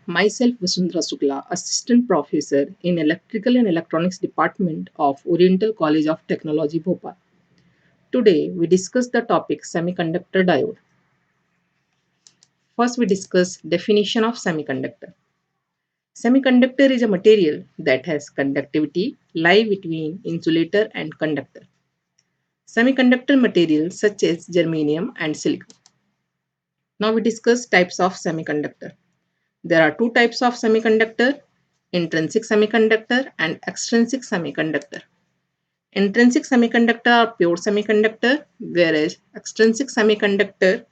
Myself Vasundhara Sukla, Assistant Professor in Electrical and Electronics Department of Oriental College of Technology, Bhopal. Today we discuss the topic semiconductor diode. First we discuss definition of semiconductor. Semiconductor is a material that has conductivity lie between insulator and conductor. Semiconductor materials such as germanium and silicon. Now we discuss types of semiconductor. There are two types of semiconductor, intrinsic semiconductor and extrinsic semiconductor. Intrinsic semiconductor are pure semiconductor, whereas extrinsic semiconductor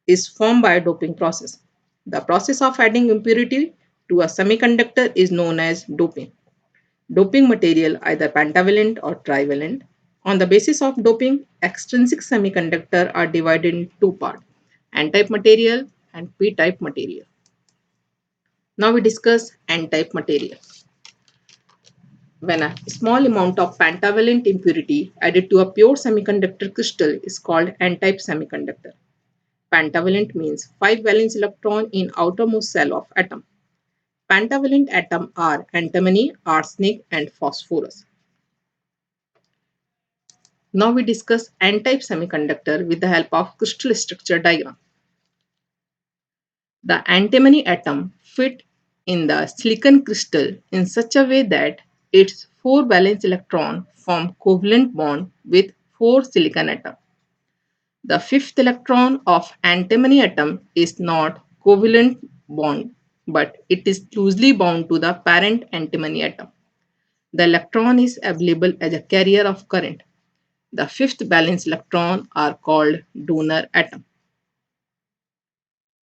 is formed by a doping process. The process of adding impurity to a semiconductor is known as doping. Doping material either pentavalent or trivalent. On the basis of doping, extrinsic semiconductor are divided in two parts, N-type material and P-type material. Now we discuss N-type material. When a small amount of pentavalent impurity added to a pure semiconductor crystal is called N-type semiconductor. Pentavalent means 5 valence electron in outermost cell of atom. Pentavalent atom are antimony, arsenic and phosphorus. Now we discuss N-type semiconductor with the help of crystal structure diagram. The antimony atom fit in the silicon crystal in such a way that its 4 valence electron form covalent bond with 4 silicon atom. The fifth electron of antimony atom is not covalent bond, but it is loosely bound to the parent antimony atom. The electron is available as a carrier of current. The fifth valence electron are called donor atom.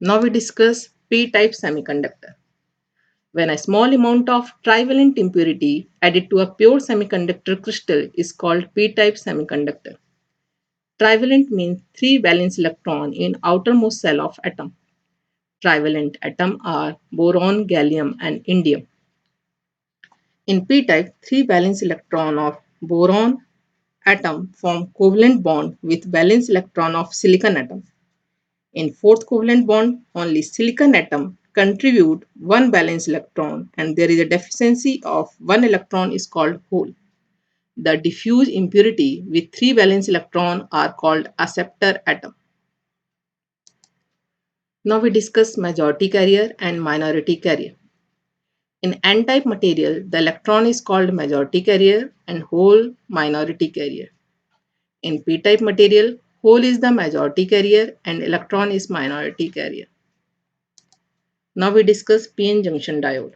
Now we discuss p-type semiconductor. When a small amount of trivalent impurity added to a pure semiconductor crystal is called p-type semiconductor. Trivalent means 3 valence electron in outermost cell of atom. Trivalent atom are boron, gallium and indium. In p-type, 3 valence electron of boron atom form covalent bond with valence electron of silicon atom. In fourth covalent bond, only silicon atom contribute 1 valence electron and there is a deficiency of 1 electron is called hole. The diffuse impurity with 3 valence electron are called acceptor atom. Now we discuss majority carrier and minority carrier. In N-type material, the electron is called majority carrier and hole minority carrier. In P-type material, hole is the majority carrier and electron is minority carrier. Now we discuss PN junction diode.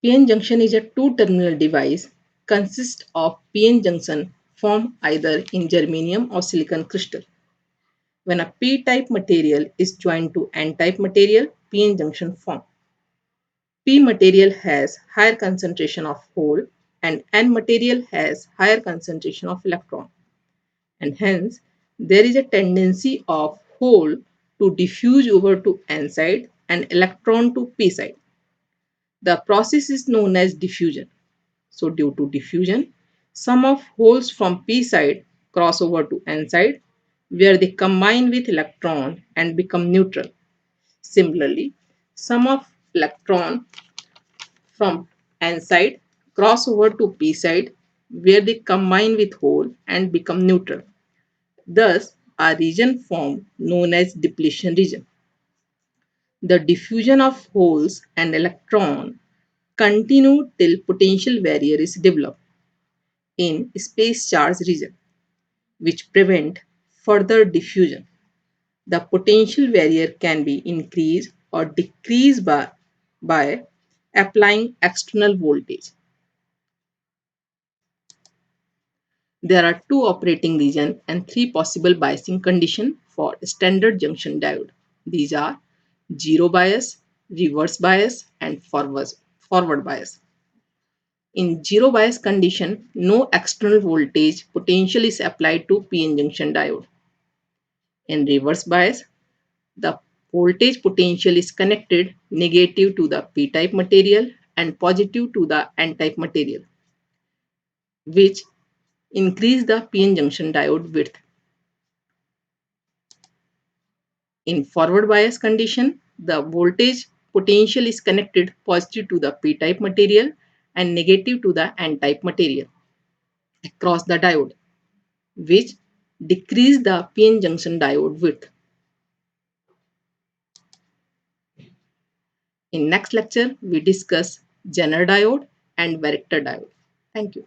PN junction is a two-terminal device consists of PN junction formed either in germanium or silicon crystal. When a P-type material is joined to N-type material, PN junction form. P material has higher concentration of hole and N material has higher concentration of electron. And hence, there is a tendency of hole to diffuse over to N side and electron to P side. The process is known as diffusion. So due to diffusion, some of holes from P side cross over to N side where they combine with electron and become neutral. Similarly, some of electron from N side cross over to P side where they combine with hole and become neutral. Thus, a region formed known as depletion region. The diffusion of holes and electron continue till potential barrier is developed in space charge region, which prevent further diffusion. The potential barrier can be increased or decreased by applying external voltage. There are two operating regions and three possible biasing conditions for standard junction diode. These are zero bias, reverse bias, and forward bias. In zero bias condition, no external voltage potential is applied to PN junction diode. In reverse bias, the voltage potential is connected negative to the P-type material and positive to the N-type material, which increase the PN junction diode width. In forward bias condition, the voltage potential is connected positive to the p-type material and negative to the n-type material across the diode, which decrease the PN junction diode width. In next lecture, we discuss Zener diode and Varactor diode. Thank you.